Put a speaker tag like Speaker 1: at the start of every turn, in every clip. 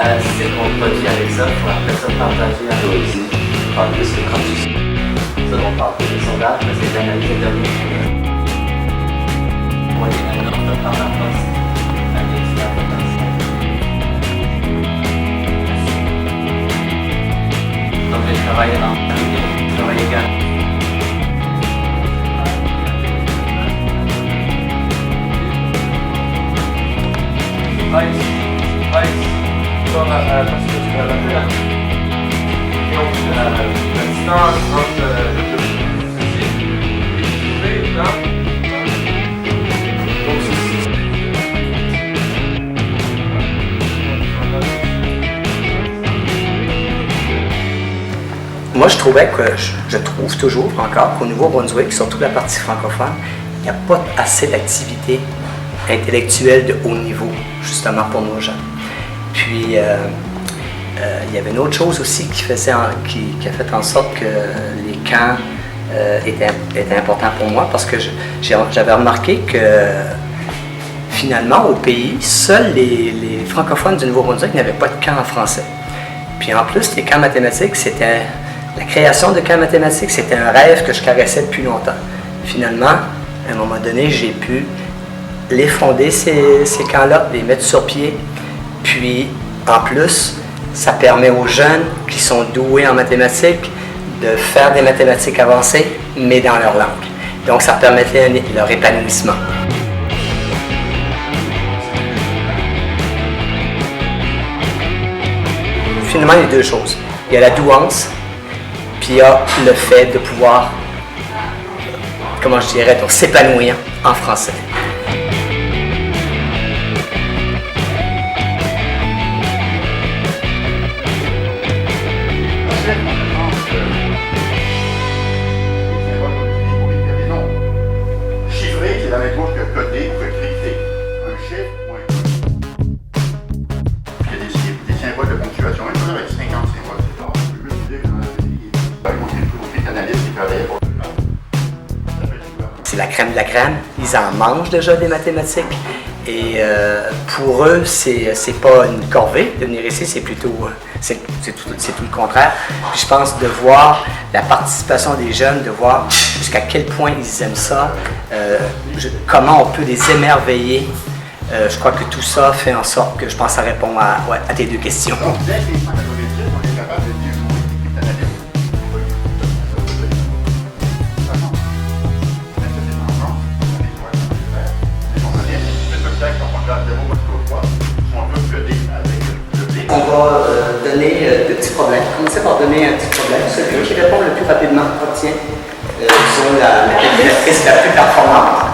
Speaker 1: C'est qu'on produit avec ça, il faut après ça partager à l'origine. En plus que quand tu sais, ça on parle de sondage, mais c'est d'analyse de données. Vous voyez un ordre par la poste, un expert potentiel. Donc j'ai travaillé dans je travaille également.
Speaker 2: Parce que tu vas la faire. Donc, la distance entre ceci et là. Donc, ceci.
Speaker 3: Moi, je trouvais que, je trouve toujours encore qu'au Nouveau-Brunswick, surtout la partie francophone, il n'y a pas assez d'activités intellectuelles de haut niveau, justement pour nos jeunes. Puis, il y avait une autre chose aussi qui a fait en sorte que les camps étaient importants pour moi, parce que j'avais remarqué que finalement, au pays, seuls les francophones du Nouveau-Brunswick n'avaient pas de camp en français. Puis en plus, les camps mathématiques, la création de camps mathématiques, c'était un rêve que je caressais depuis longtemps. Finalement, à un moment donné, j'ai pu les fonder, ces camps-là, les mettre sur pied. Puis, en plus, ça permet aux jeunes qui sont doués en mathématiques de faire des mathématiques avancées, mais dans leur langue. Donc, ça permettait leur épanouissement. Finalement, il y a deux choses. Il y a la douance, puis il y a le fait de pouvoir, comment je dirais, donc s'épanouir en français.
Speaker 4: Chiffrer, c'est la même chose que coder ou que crypter. Un chiffre ou un code. Il y a des symboles de ponctuation, même avec 50 symboles, c'est tard. Je veux dire, il y a des analystes qui travaillaient pour
Speaker 3: c'est la crème de la crème. Ils en mangent déjà des mathématiques. Et pour eux, c'est pas une corvée de venir ici, c'est plutôt c'est tout le contraire. Puis je pense de voir la participation des jeunes, de voir jusqu'à quel point ils aiment ça, comment on peut les émerveiller. Je crois que tout ça fait en sorte que je pense que ça répond à tes deux questions.
Speaker 4: Donc, dès les 190, on est capable de bien jouer des analystes.
Speaker 3: On va donner deux petits problèmes. Commencer par donner un petit problème. Celui qui répond le plus rapidement obtient, disons, la calculatrice la plus performante.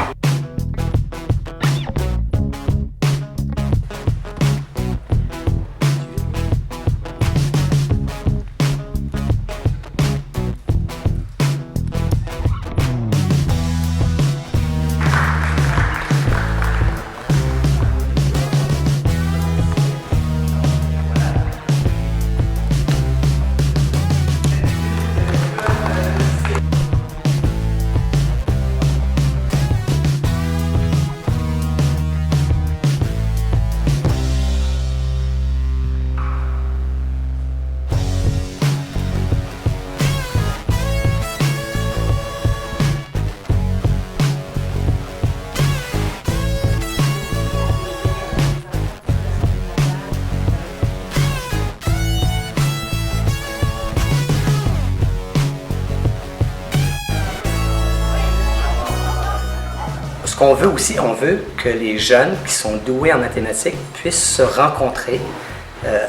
Speaker 3: Ce qu'on veut aussi, on veut que les jeunes qui sont doués en mathématiques puissent se rencontrer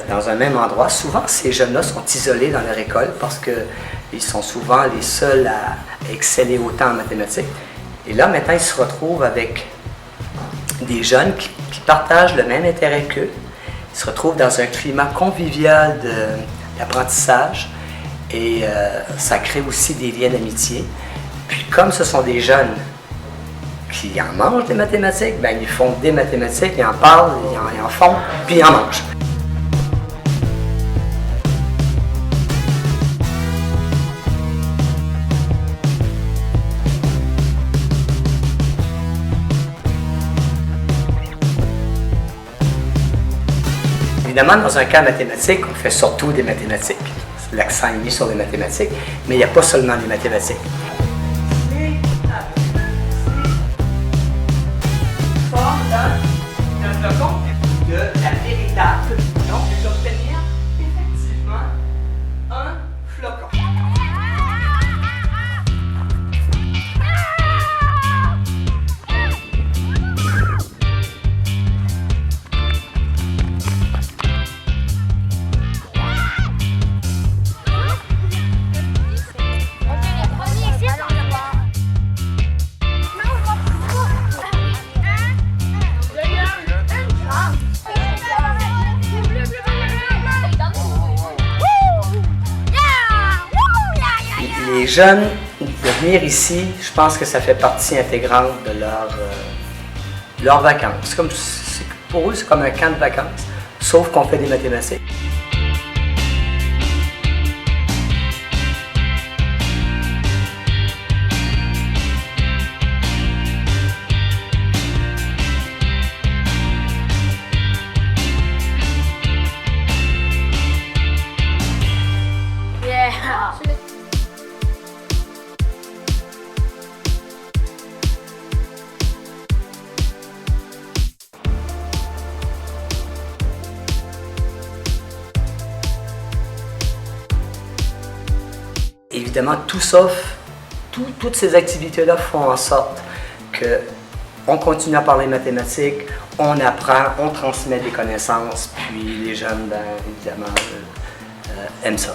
Speaker 3: dans un même endroit. Souvent, ces jeunes-là sont isolés dans leur école parce qu'ils sont souvent les seuls à exceller autant en mathématiques. Et là, maintenant, ils se retrouvent avec des jeunes qui partagent le même intérêt qu'eux. Ils se retrouvent dans un climat convivial d'apprentissage et ça crée aussi des liens d'amitié. Puis comme ce sont des jeunes qui en mangent des mathématiques, ben ils font des mathématiques, ils en parlent, ils en font, puis ils en mangent. Évidemment, dans un cas mathématique, on fait surtout des mathématiques. L'accent est mis sur les mathématiques, mais il n'y a pas seulement les mathématiques. De la véritable, donc j'obtenir effectivement un flocon. Les jeunes, de venir ici, je pense que ça fait partie intégrante de leurs vacances. Pour eux, c'est comme un camp de vacances, sauf qu'on fait des mathématiques. Évidemment, toutes ces activités-là font en sorte qu'on continue à parler mathématiques, on apprend, on transmet des connaissances, puis les jeunes, évidemment, aiment ça.